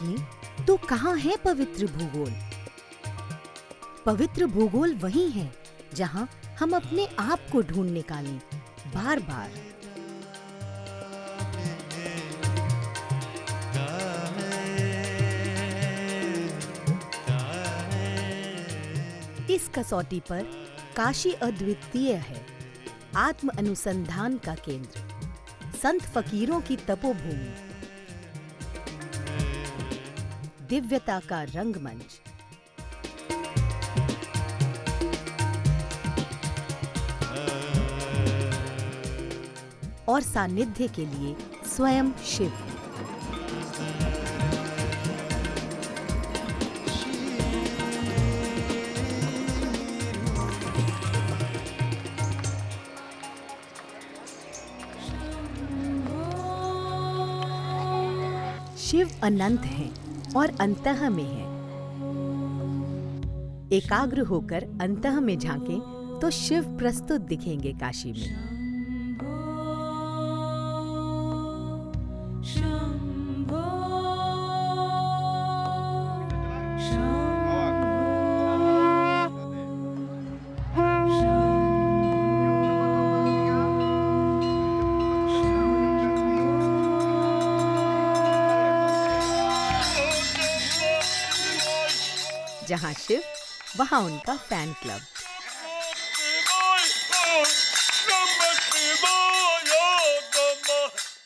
देखें तो कहाँ है पवित्र भूगोल? पवित्र भूगोल वही है जहाँ हम अपने आप को ढूंढ निकालें बार बार। इस कसौटी पर काशी अद्वितीय है, आत्म अनुसंधान का केंद्र, संत फकीरों की तपोभूमि, दिव्यता का रंगमंच। और सानिध्य के लिए स्वयं शिव। शिव अनंत है और अंतः में है। एकाग्र होकर अंतः में झांकें तो शिव प्रस्तुत दिखेंगे काशी में। जहां शिव, वहां उनका फैन क्लब।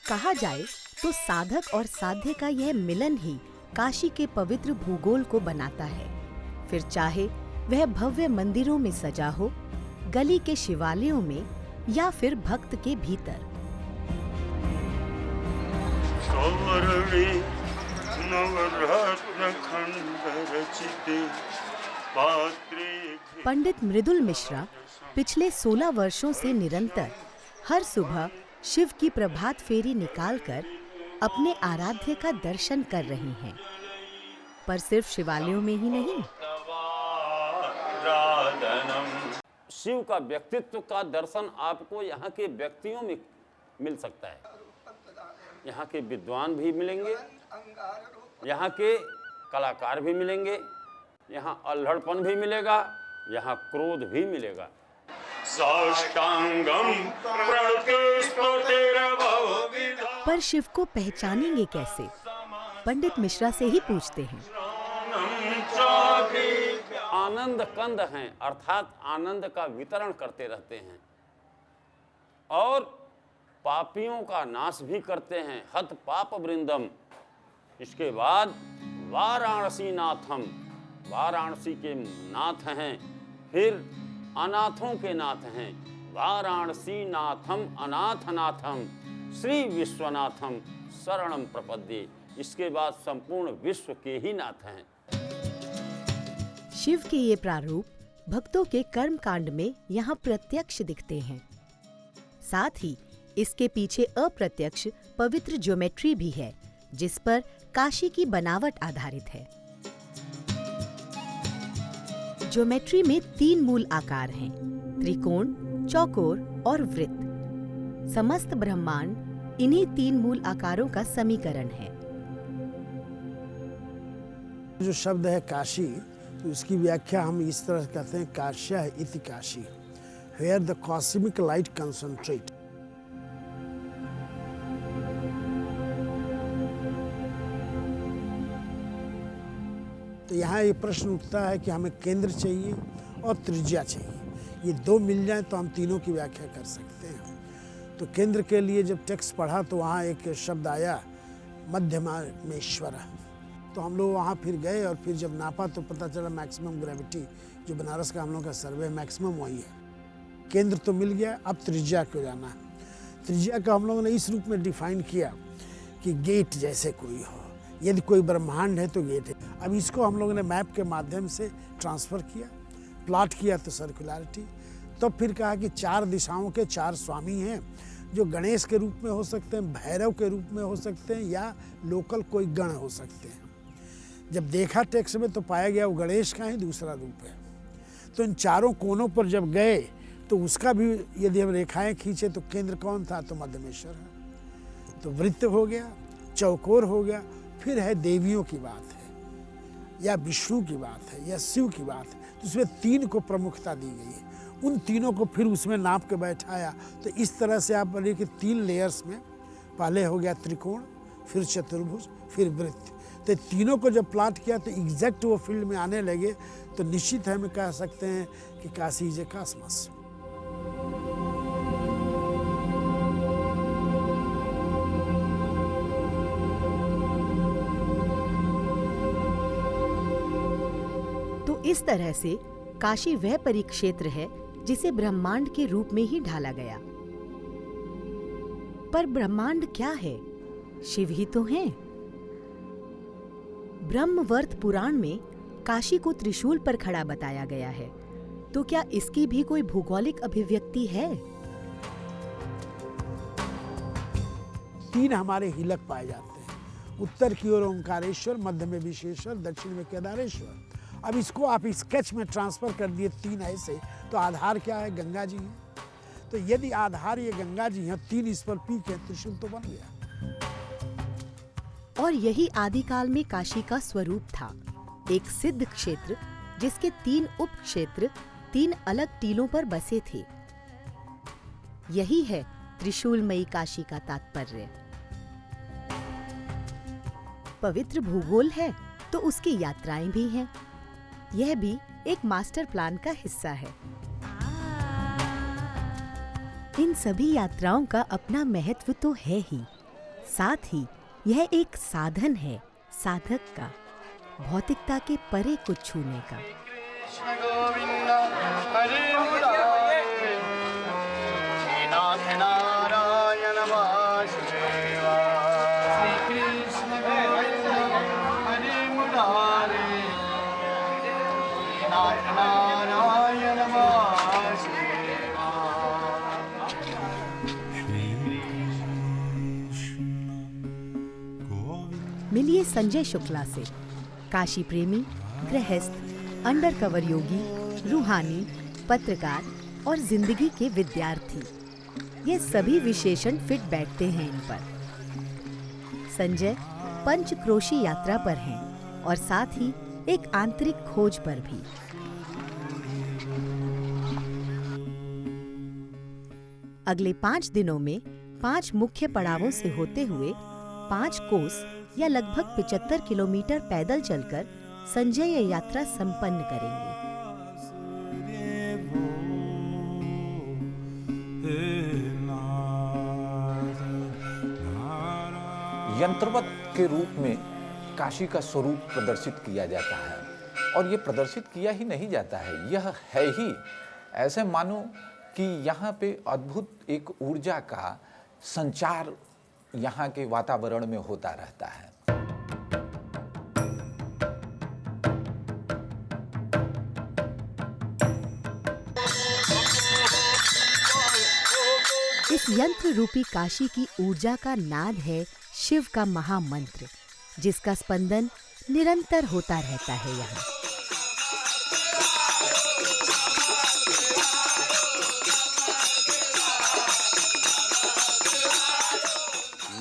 कहा जाए तो साधक और साध्य का यह मिलन ही काशी के पवित्र भूगोल को बनाता है। फिर चाहे वह भव्य मंदिरों में सजा हो, गली के शिवालयों में या फिर भक्त के भीतर। पंडित मृदुल मिश्रा पिछले 16 वर्षों से निरंतर हर सुबह शिव की प्रभात फेरी निकालकर अपने आराध्य का दर्शन कर रही हैं। पर सिर्फ शिवालयों में ही नहीं। शिव का व्यक्तित्व का दर्शन आपको यहाँ के व्यक्तियों में मिल सकता है। यहाँ के विद्वान भी मिलेंगे, यहाँ के कलाकार भी मिलेंगे, यहाँ अल्हड़पन भी मिलेगा, यहाँ क्रोध भी मिलेगा। पर शिव को पहचानेंगे कैसे? पंडित मिश्रा से ही पूछते हैं। आनंद कंद हैं, अर्थात आनंद का वितरण करते रहते हैं और पापियों का नाश भी करते हैं। हत पाप वृंदम। इसके बाद वाराणसी नाथम, वाराणसी के नाथ हैं। फिर अनाथों के नाथ हैं। वाराणसी नाथम अनाथनाथम श्री विश्वनाथम शरणम प्रपद्ये। इसके बाद संपूर्ण विश्व के ही नाथ हैं। शिव के ये प्रारूप भक्तों के कर्म कांड में यहाँ प्रत्यक्ष दिखते हैं। साथ ही इसके पीछे अप्रत्यक्ष पवित्र ज्योमेट्री भी है, जिस पर काशी की बनावट आधारित है। ज्योमेट्री में 3 मूल आकार हैं: त्रिकोण, चौकोर और वृत्त। समस्त ब्रह्मांड इन्हीं 3 मूल आकारों का समीकरण है। जो शब्द है काशी, तो इसकी व्याख्या हम इस तरह करते हैं, काश्या इति Kashi, where the cosmic light concentrate. तो यहाँ ये प्रश्न उठता है कि हमें केंद्र चाहिए और त्रिज्या चाहिए। ये 2 मिल जाए तो हम तीनों की व्याख्या कर सकते हैं। तो केंद्र के लिए जब टेक्स्ट पढ़ा तो वहाँ एक शब्द आया मध्यमेश्वर। तो हम लोग वहाँ फिर गए और फिर जब नापा तो पता चला मैक्सिमम ग्रेविटी, जो बनारस का हम लोग का सर्वे मैक्सिमम वही है। केंद्र तो मिल गया, अब त्रिज्या को जाना है। त्रिज्या का हम लोगों ने इस रूप में डिफाइन किया कि गेट जैसे कोई हो, यदि कोई ब्रह्मांड है तो गेट है। अब इसको हम लोगों ने मैप के माध्यम से ट्रांसफर किया, प्लॉट किया तो सर्कुलरिटी। तो फिर कहा कि 4 दिशाओं के 4 स्वामी हैं, जो गणेश के रूप में हो सकते हैं, भैरव के रूप में हो सकते हैं, या लोकल कोई गण हो सकते हैं। जब देखा टेक्स्ट में तो पाया गया वो गणेश का ही दूसरा रूप है। तो इन चारों कोनों पर जब गए तो उसका भी यदि हम रेखाएं खींचे तो केंद्र कौन था, तो मध्यमेश्वर है। तो वृत्त हो गया, चौकोर हो गया, फिर है देवियों की बात है, या विष्णु की बात है, या शिव की बात है, तो उसमें 3 को प्रमुखता दी गई है। उन तीनों को फिर उसमें नाप के बैठाया। तो इस तरह से आप बोलिए कि 3 लेयर्स में, पहले हो गया त्रिकोण, फिर चतुर्भुज, फिर वृत्त। तो तीनों को जब प्लॉट किया तो एग्जैक्ट वो फील्ड में आने लगे, तो निश्चित है हम कह सकते हैं कि काशी इज ए कॉस्मस। तो इस तरह से काशी वह परिक्षेत्र है जिसे ब्रह्मांड के रूप में ही ढाला गया। पर ब्रह्मांड क्या है? शिव ही तो हैं। ब्रह्मवर्त पुराण में काशी को त्रिशूल पर खड़ा बताया गया है, तो क्या इसकी भी कोई भौगोलिक अभिव्यक्ति है? 3 हमारे हिलक पाए जाते हैं। उत्तर की ओर ओंकारेश्वर, मध्य में विश्वेश्वर, दक्षिण में केदारेश्वर। अब इसको आप स्केच में ट्रांसफर कर दिए 3 ऐसे, तो आधार क्या है? गंगा जी है। तो यदि आधार ये गंगा जी हैं, 3 इस पर पीक है, त्रिशूल तो बन गया। और यही आदिकाल में काशी का स्वरूप था, एक सिद्ध क्षेत्र जिसके 3 उप क्षेत्र 3 अलग टीलों पर बसे थे। यही है त्रिशूलमयी काशी का तात्पर्य। पवित्र भूगोल है तो उसकी यात्राएं भी हैं। यह भी एक मास्टर प्लान का हिस्सा है। इन सभी यात्राओं का अपना महत्व तो है ही, साथ ही यह एक साधन है साधक का, भौतिकता के परे कुछ छूने का। मिलिए संजय शुक्ला से, काशी प्रेमी, गृहस्थ, अंडरकवर योगी, रूहानी, पत्रकार और जिंदगी के विद्यार्थी। ये सभी विशेषण फिट बैठते हैं इन पर। संजय पंचक्रोशी यात्रा पर हैं और साथ ही एक आंतरिक खोज पर भी। अगले 5 दिनों में 5 मुख्य पड़ावों से होते हुए 5 कोस या लगभग 75 किलोमीटर पैदल चलकर संजय ये यात्रा संपन्न करेंगे। यंत्रवत के रूप में काशी का स्वरूप प्रदर्शित किया जाता है, और ये प्रदर्शित किया ही नहीं जाता है, यह है ही। ऐसे मानो कि यहाँ पे अद्भुत एक ऊर्जा का संचार यहाँ के वातावरण में होता रहता है। इस यंत्र रूपी काशी की ऊर्जा का नाद है शिव का महामंत्र, जिसका स्पंदन निरंतर होता रहता है यहाँ।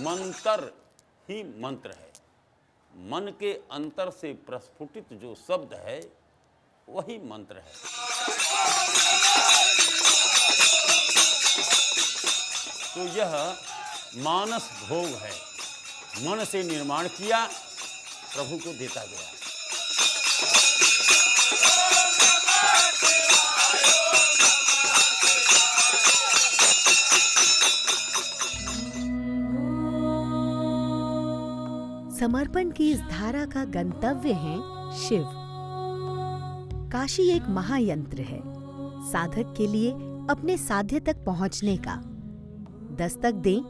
मंत्र ही मंत्र है। मन के अंतर से प्रस्फुटित जो शब्द है वही मंत्र है। तो यह मानस भोग है, मन से निर्माण किया, प्रभु को देता गया। समर्पण की इस धारा का गंतव्य है शिव। काशी एक महायंत्र है, साधक के लिए अपने साध्य तक पहुंचने का। दस्तक दें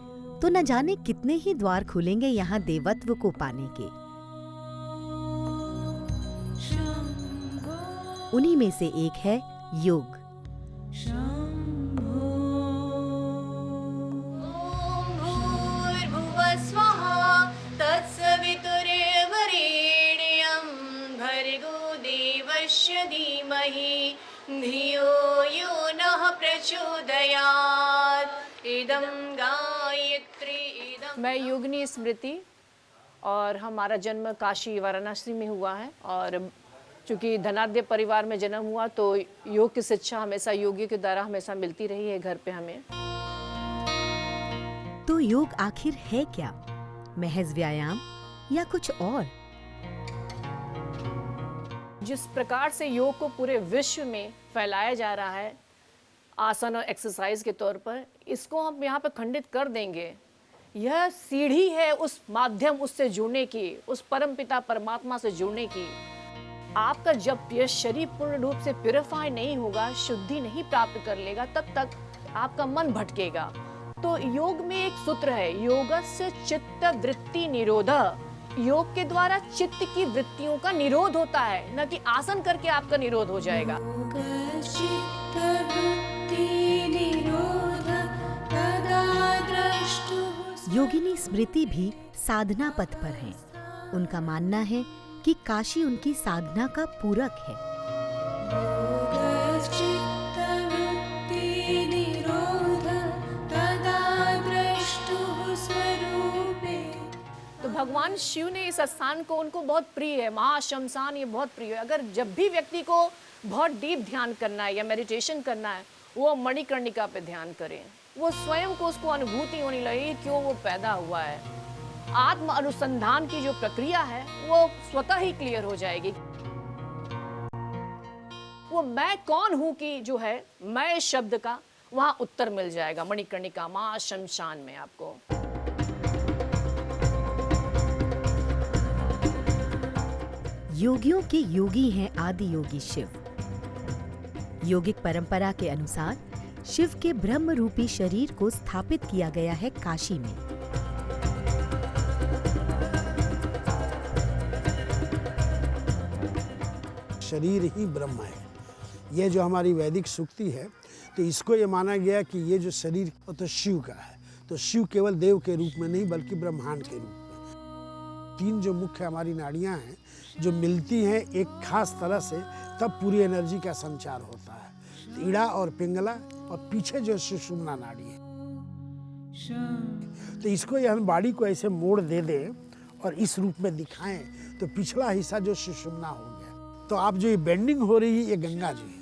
तो न जाने कितने ही द्वार खुलेंगे यहाँ देवत्व को पाने के। उन्हीं में से एक है योग। धियो यो नः प्रचोदयात् इदं गायत्री इदं। मैं योगिनी स्मृति और हमारा जन्म काशी वाराणसी में हुआ है। और चूँकि धनाढ्य परिवार में जन्म हुआ तो योग की शिक्षा हमेशा योगियों के द्वारा हमेशा मिलती रही है घर पे हमें। तो योग आखिर है क्या? महज व्यायाम या कुछ और? जिस प्रकार से योग को पूरे विश्व में फैलाया जा रहा है आसन और एक्सरसाइज के तौर पर, इसको हम यहाँ पर खंडित कर देंगे। यह सीढ़ी है उस माध्यम उससे जुड़ने की, उस परमपिता परमात्मा से जुड़ने की। आपका जब यह शरीर पूर्ण रूप से प्यूरिफाई नहीं होगा, शुद्धि नहीं प्राप्त कर लेगा, तब तक आपका मन भटकेगा। तो योग में एक सूत्र है, योगस्य चित्त वृत्ति निरोध। योग के द्वारा चित्त की वृत्तियों का निरोध होता है, न कि आसन करके आपका निरोध हो जाएगा। योगिनी स्मृति भी साधना पथ पर हैं। उनका मानना है कि काशी उनकी साधना का पूरक है। तो भगवान शिव ने इस स्थान को उनको बहुत प्रिय है, महाशमशान ये बहुत प्रिय है। अगर जब भी व्यक्ति को बहुत डीप ध्यान करना है या मेडिटेशन करना है, वो मणिकर्णिका पे ध्यान करें। वो स्वयं को उसको अनुभूति होने लगे क्यों वो पैदा हुआ है। आत्म अनुसंधान की जो प्रक्रिया है वो स्वतः ही क्लियर हो जाएगी। वो मैं कौन हूं की जो है मैं शब्द का वहां उत्तर मिल जाएगा मणिकर्णिका महाशमशान में आपको। योगियों के योगी हैं आदि योगी शिव। योगिक परंपरा के अनुसार शिव के ब्रह्म रूपी शरीर को स्थापित किया गया है काशी में। शरीर ही ब्रह्म है। ये जो हमारी वैदिक सूक्ति है, तो इसको ये माना गया कि ये जो शरीर वो तो शिव का है। तो शिव केवल देव के रूप में नहीं बल्कि ब्रह्मांड के रूप में। तीन जो मुख्य हमारी नाड़ियां हैं जो मिलती हैं एक खास तरह से, तब पूरी एनर्जी का संचार होता है। ईड़ा और पिंगला और पीछे जो सुषुम्ना नाड़ी है, तो इसको ये हम बॉडी को ऐसे मोड़ दे दें और इस रूप में दिखाएं तो पिछला हिस्सा जो सुषुम्ना हो गया। तो आप जो ये बेंडिंग हो रही है ये गंगा जी है।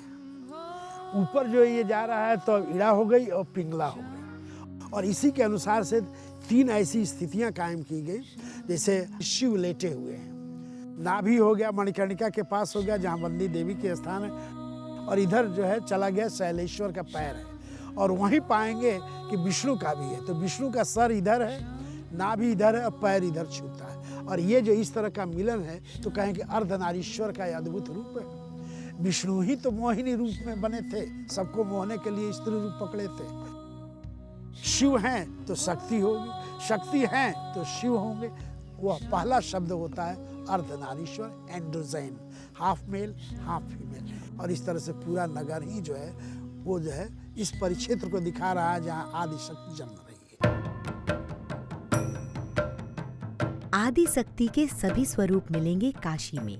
ऊपर जो ये जा रहा है तो ईड़ा हो गई और पिंगला हो गई। और इसी के अनुसार से तीन ऐसी स्थितियां कायम की गई, जैसे शिव लेटे हुए हैं। नाभि हो गया मणिकर्णिका के पास हो गया जहाँ बंदी देवी के स्थान है, और इधर जो है चला गया शैलेश्वर का पैर है। और वहीं पाएंगे कि विष्णु का भी है। तो विष्णु का सर इधर है, नाभि इधर है और पैर इधर छूता है। और ये जो इस तरह का मिलन है तो कहेंगे अर्धनारीश्वर का अद्भुत रूप है। विष्णु ही तो मोहिनी रूप में बने थे, सबको मोहने के लिए स्त्री रूप पकड़े थे। शिव हैं तो शक्ति होगी, शक्ति हैं तो शिव होंगे। वह पहला शब्द होता है Ardhanarishvara, androgyne, half male half female. और इस तरह से पूरा नगर ही जो है वो जो है इस परिक्षेत्र को दिखा रहा है जहाँ आदि शक्ति जन्म रही है। आदि शक्ति के सभी स्वरूप मिलेंगे काशी में।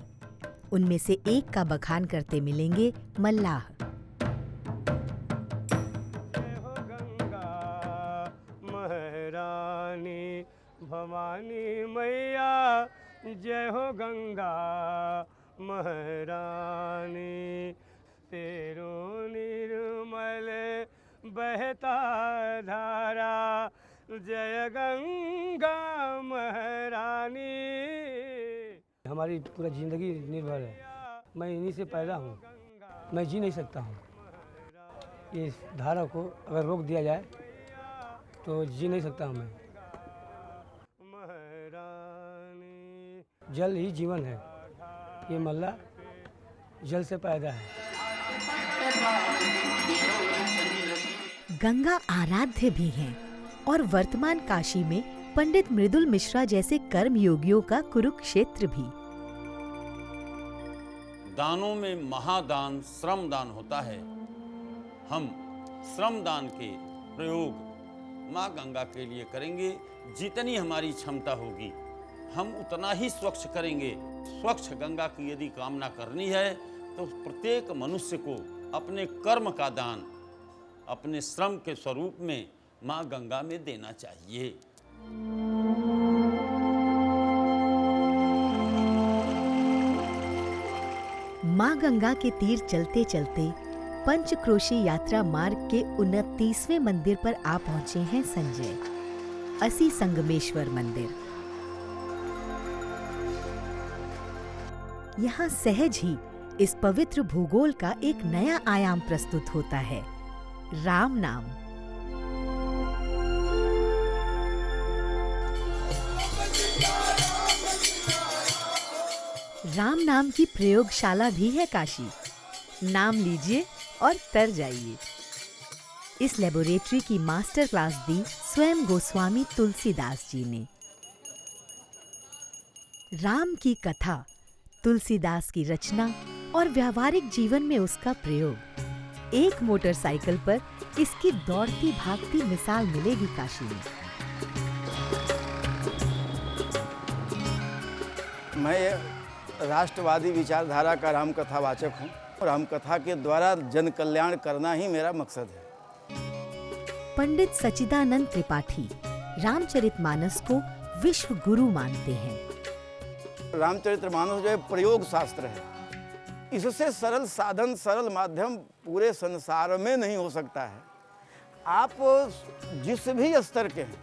उनमें से एक का बखान करते मिलेंगे मल्लाह। भवानी मैया जय हो गंगा महारानी, तेरो निर्मल बहता धारा जय गंगा महारानी। हमारी पूरा जिंदगी निर्भर है, मैं इन्हीं से पैदा हूँ, मैं जी नहीं सकता हूँ। इस धारा को अगर रोक दिया जाए तो जी नहीं सकता हूँ मैं। जल ही जीवन है, ये मल्ला जल से पैदा है। गंगा आराध्य भी हैं और वर्तमान काशी में पंडित मृदुल मिश्रा जैसे कर्म योगियों का कुरुक्षेत्र भी। दानों में महादान श्रम दान होता है। हम श्रम दान के प्रयोग माँ गंगा के लिए करेंगे। जितनी हमारी क्षमता होगी हम उतना ही स्वच्छ करेंगे। स्वच्छ गंगा की यदि कामना करनी है तो प्रत्येक मनुष्य को अपने कर्म का दान अपने श्रम के स्वरूप में माँ गंगा में देना चाहिए। माँ गंगा के तीर चलते चलते पंचक्रोशी यात्रा मार्ग के 29वें मंदिर पर आ पहुंचे हैं संजय, असी संगमेश्वर मंदिर। यहाँ सहज ही इस पवित्र भूगोल का एक नया आयाम प्रस्तुत होता है, राम नाम। राम नाम की प्रयोगशाला भी है काशी। नाम लीजिए और तर जाइए। इस लेबोरेटरी की मास्टर क्लास दी स्वयं गोस्वामी तुलसीदास जी ने। राम की कथा, तुलसीदास की रचना और व्यावहारिक जीवन में उसका प्रयोग। एक मोटरसाइकिल पर इसकी दौड़ती भागती मिसाल मिलेगी काशी में। मैं राष्ट्रवादी विचारधारा का रामकथावाचक हूँ। रामकथा के द्वारा जन कल्याण करना ही मेरा मकसद है। पंडित सच्चिदानंद त्रिपाठी रामचरितमानस को विश्व गुरु मानते हैं। रामचरितमानस जो है प्रयोग शास्त्र है। इससे सरल साधन, सरल माध्यम पूरे संसार में नहीं हो सकता है। आप जिस भी स्तर के हैं,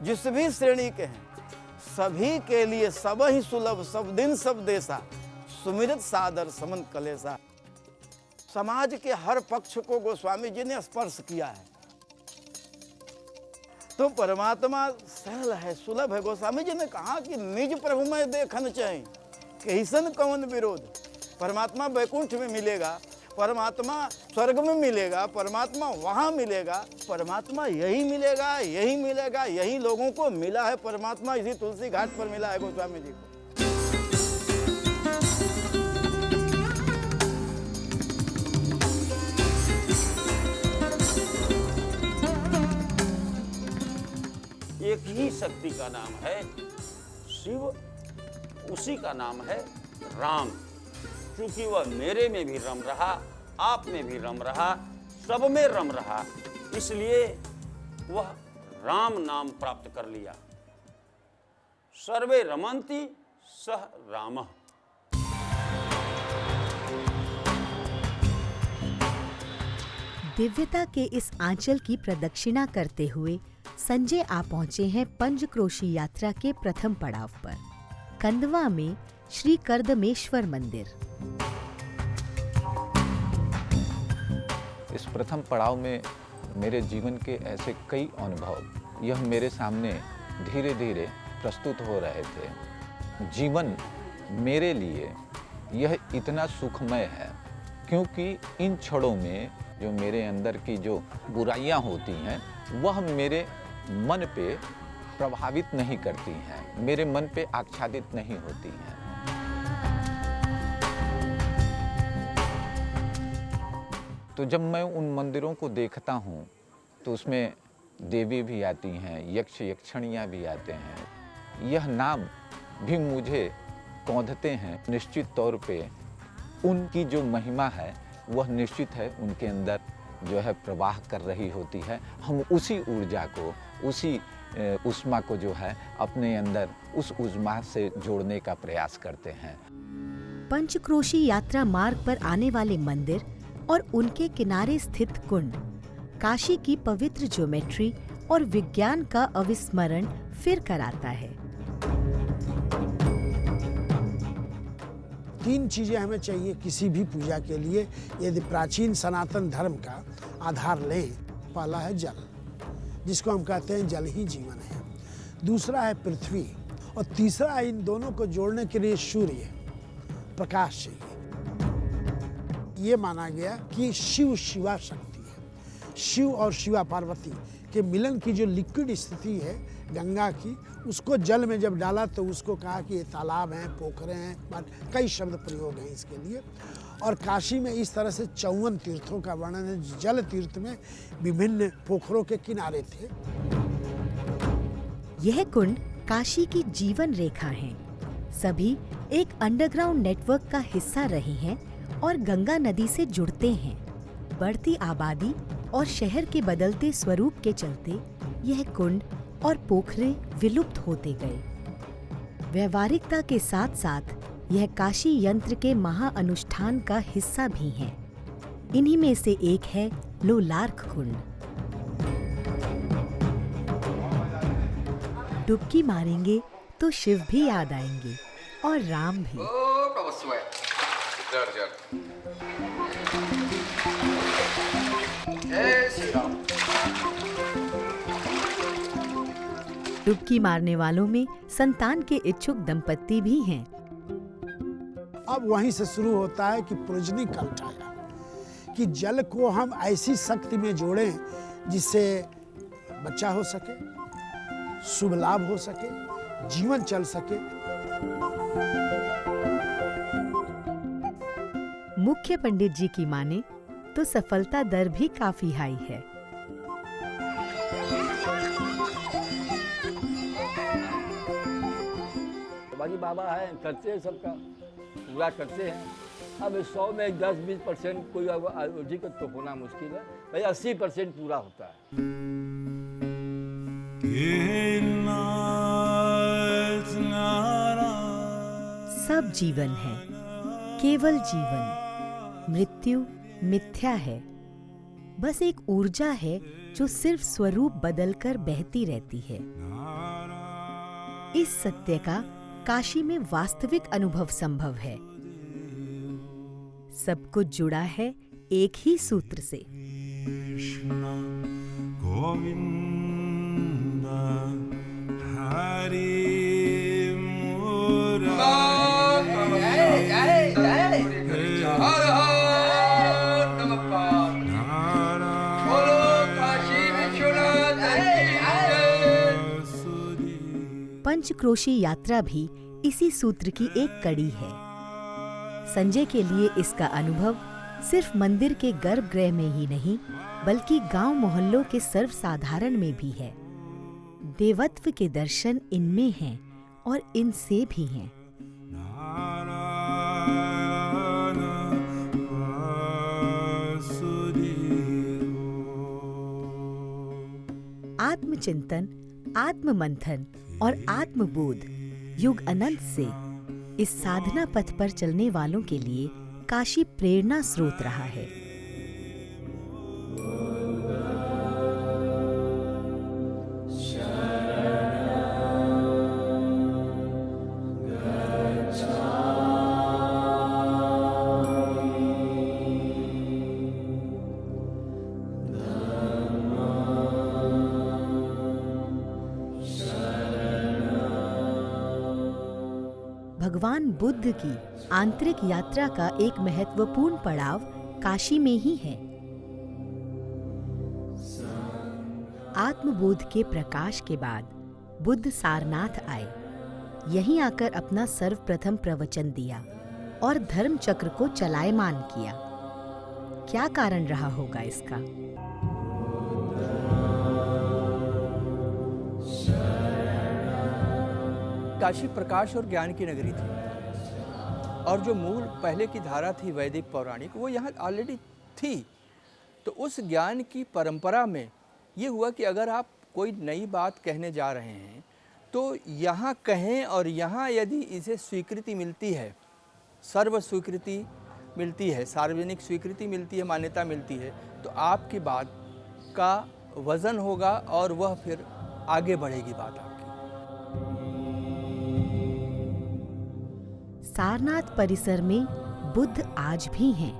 जिस भी श्रेणी के हैं, सभी के लिए सब ही सुलभ, सब दिन सब देसा, सुमिरत सादर समन कलेसा। समाज के हर पक्ष को गोस्वामी जी ने स्पर्श किया है। तो परमात्मा सरल है, सुलभ है। गोस्वामी जी ने कहा कि निज प्रभु में देखन चाहे, कहिसन कवन विरोध। परमात्मा वैकुंठ में मिलेगा, परमात्मा स्वर्ग में मिलेगा, परमात्मा वहाँ मिलेगा, परमात्मा यही मिलेगा, यही मिलेगा, यही लोगों को मिला है। परमात्मा इसी तुलसी घाट पर मिला है गोस्वामी जी को। एक ही शक्ति का नाम है शिव, उसी का नाम है राम। क्योंकि वह मेरे में भी रम रहा, आप में भी रम रहा, सब में रम रहा, इसलिए वह राम नाम प्राप्त कर लिया। सर्वे रमन्ति सह रामः। दिव्यता के इस आंचल की प्रदक्षिणा करते हुए संजय आ पहुंचे हैं पंचक्रोशी यात्रा के प्रथम पड़ाव पर, खंडवा में श्री कर्दमेश्वर मंदिर। इस प्रथम पड़ाव में मेरे जीवन के ऐसे कई अनुभव यह मेरे सामने धीरे धीरे प्रस्तुत हो रहे थे। जीवन मेरे लिए यह इतना सुखमय है क्योंकि इन क्षणों में जो मेरे अंदर की जो बुराइयां होती हैं वह मेरे मन पे प्रभावित नहीं करती हैं, मेरे मन पे आच्छादित नहीं होती हैं। तो जब मैं उन मंदिरों को देखता हूँ तो उसमें देवी भी आती हैं, यक्ष यक्षणियाँ भी आते हैं। यह नाम भी मुझे कौंधते हैं। निश्चित तौर पे उनकी जो महिमा है वह निश्चित है उनके अंदर जो है प्रवाह कर रही होती है। हम उसी ऊर्जा को, उसी उष्मा को जो है अपने अंदर उस उष्मा से जोड़ने का प्रयास करते हैं। पंचक्रोशी यात्रा मार्ग पर आने वाले मंदिर और उनके किनारे स्थित कुंड काशी की पवित्र ज्योमेट्री और विज्ञान का अविस्मरण फिर कराता है। 3 चीजें हमें चाहिए किसी भी पूजा के लिए, यदि प्राचीन सनातन धर्म का आधार लें। पहला है जल, जिसको हम कहते हैं जल ही जीवन है। दूसरा है पृथ्वी, और तीसरा है इन दोनों को जोड़ने के लिए सूर्य, प्रकाश चाहिए। ये माना गया कि शिव शिवा शक्ति है। शिव और शिवा पार्वती के मिलन की जो लिक्विड स्थिति है गंगा की, उसको जल में जब डाला तो उसको कहा कि ये तालाब हैं, पोखरे हैं, कई शब्द प्रयोग हैं इसके लिए। और काशी में इस तरह से 54 तीर्थों का वर्णन है। जल तीर्थ में विभिन्न पोखरों के किनारे थे। यह कुंड काशी की जीवन रेखा हैं। सभी एक अंडरग्राउंड नेटवर्क का हिस्सा रहे हैं और गंगा नदी से जुड़ते हैं। बढ़ती आबादी और शहर के बदलते स्वरूप के चलते यह कुंड और पोखरे विलुप्त होते गए। व्यवहारिकता के साथ साथ यह काशी यंत्र के महाअनुष्ठान का हिस्सा भी हैं। इन्हीं में से एक है लोलार्क कुंड। डुबकी मारेंगे तो शिव भी याद आएंगे और राम भी। डुबकी मारने वालों में संतान के इच्छुक दंपत्ति भी हैं। अब वहीं से शुरू होता है कि प्रोजनी का उठाया, कि जल को हम ऐसी शक्ति में जोड़ें जिससे बच्चा हो सके, शुभ लाभ हो सके, जीवन चल सके। मुख्य पंडित जी की माने तो सफलता दर भी काफी हाई है। बाकी बाबा है, करते हैं, सबका पूरा करते हैं। अब 100 में 10-20% कोई अधिक तो होना मुश्किल है, भाई 80% पूरा होता है। सब जीवन है, केवल जीवन, मृत्यु मिथ्या है। बस एक ऊर्जा है जो सिर्फ स्वरूप बदलकर बहती रहती है। इस सत्य का काशी में वास्तविक अनुभव संभव है। सब कुछ जुड़ा है एक ही सूत्र से। पंचक्रोशी यात्रा भी इसी सूत्र की एक कड़ी है। संजय के लिए इसका अनुभव सिर्फ मंदिर के गर्भगृह में ही नहीं, बल्कि गांव मोहल्लों के सर्वसाधारण में भी है। देवत्व के दर्शन इनमें हैं और इनसे भी हैं। आत्मचिंतन, आत्ममंथन और आत्मबोध युग अनंत से इस साधना पथ पर चलने वालों के लिए काशी प्रेरणा स्रोत रहा है। भगवान बुद्ध की आंतरिक यात्रा का एक महत्वपूर्ण पड़ाव काशी में ही है। आत्मबोध के प्रकाश के बाद बुद्ध सारनाथ आए। यहीं आकर अपना सर्वप्रथम प्रवचन दिया और धर्म चक्र को चलायमान किया। क्या कारण रहा होगा इसका? काशी प्रकाश और ज्ञान की नगरी थी, और जो मूल पहले की धारा थी वैदिक पौराणिक, वो यहाँ ऑलरेडी थी। तो उस ज्ञान की परंपरा में ये हुआ कि अगर आप कोई नई बात कहने जा रहे हैं तो यहाँ कहें, और यहाँ यदि इसे स्वीकृति मिलती है, सर्व स्वीकृति मिलती है, सार्वजनिक स्वीकृति मिलती है, मान्यता मिलती है, तो आपकी बात का वजन होगा और वह फिर आगे बढ़ेगी बात आपकी। सारनाथ परिसर में बुद्ध आज भी हैं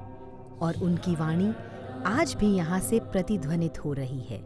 और उनकी वाणी आज भी यहाँ से प्रतिध्वनित हो रही है।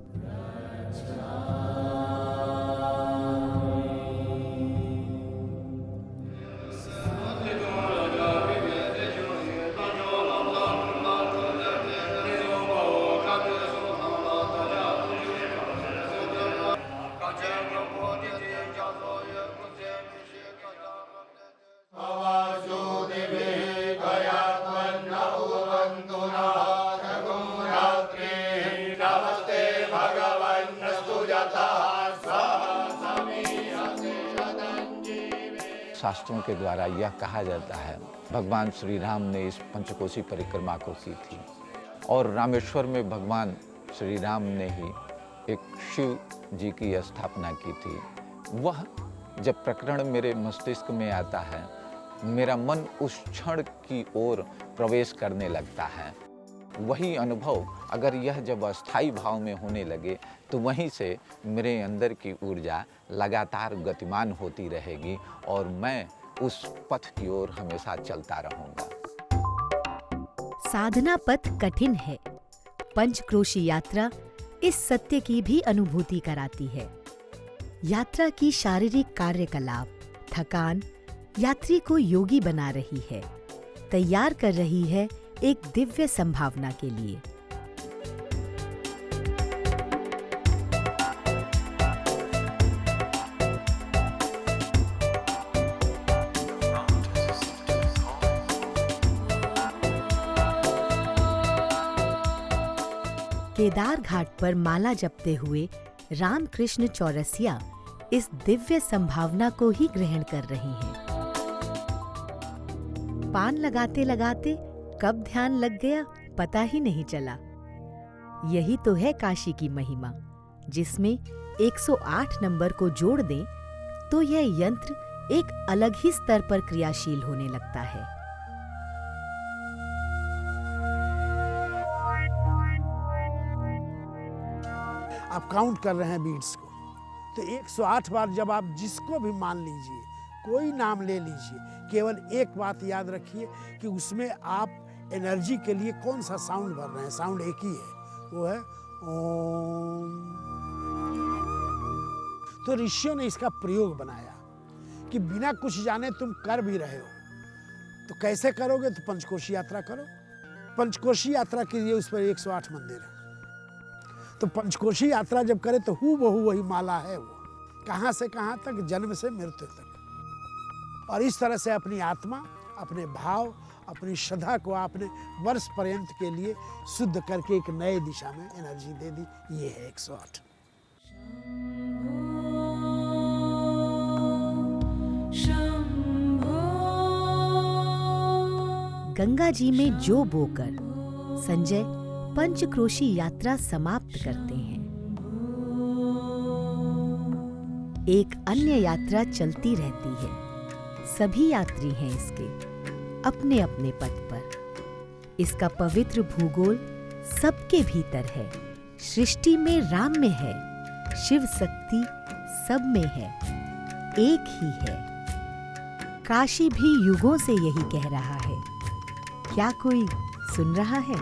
शास्त्रों के द्वारा यह कहा जाता है, भगवान श्री राम ने इस पंचकोशी परिक्रमा को की थी, और रामेश्वर में भगवान श्री राम ने ही एक शिव जी की स्थापना की थी। वह जब प्रकरण मेरे मस्तिष्क में आता है मेरा मन उस क्षण की ओर प्रवेश करने लगता है। वही अनुभव अगर यह जब अस्थाई भाव में होने लगे तो वहीं से मेरे अंदर की ऊर्जा लगातार गतिमान होती रहेगी और मैं उस पथ की ओर हमेशा चलता रहूँगा। साधना पथ कठिन है। पंचक्रोशी यात्रा इस सत्य की भी अनुभूति कराती है। यात्रा की शारीरिक कार्यकलाप, थकान यात्री को योगी बना रही है, तैयार कर रही है एक दिव्य संभावना के लिए। केदार घाट पर माला जपते हुए रामकृष्ण चौरसिया इस दिव्य संभावना को ही ग्रहण कर रही हैं। पान लगाते लगाते कब ध्यान लग गया पता ही नहीं चला। यही तो है काशी की महिमा, जिसमें 108 नंबर को जोड़ दें तो यह यंत्र एक अलग ही स्तर पर क्रियाशील होने लगता है। आप काउंट कर रहे हैं बीट्स को, तो 108 बार जब आप जिसको भी मान लीजिए, कोई नाम ले लीजिए, केवल एक बात याद रखिए कि उसमें आप एनर्जी के लिए कौन सा साउंड भर रहे हैं। साउंड एक ही है, वो है ओम। तो ऋषियों ने इसका प्रयोग बनाया कि बिना कुछ जाने तुम कर भी रहे हो, तो कैसे करोगे? तो पंचकोशी यात्रा करो। पंचकोशी यात्रा के लिए उस पर 108 मंदिर है। तो पंचकोशी यात्रा जब करे तो हूबहू वही माला है, वो कहाँ से कहाँ तक, जन्म से मृत्यु तक। और इस तरह से अपनी आत्मा, अपने भाव, अपनी श्रद्धा को आपने वर्ष पर्यंत के लिए शुद्ध करके एक नए दिशा में एनर्जी दे दी। ये है 108। गंगा जी में जो बोकर संजय पंचक्रोशी यात्रा समाप्त करते हैं। एक अन्य यात्रा चलती रहती है। सभी यात्री हैं इसके अपने अपने पथ पर। इसका पवित्र भूगोल सबके भीतर है। सृष्टि में राम में है, शिव शक्ति सब में है, एक ही है। काशी भी युगों से यही कह रहा है। क्या कोई सुन रहा है?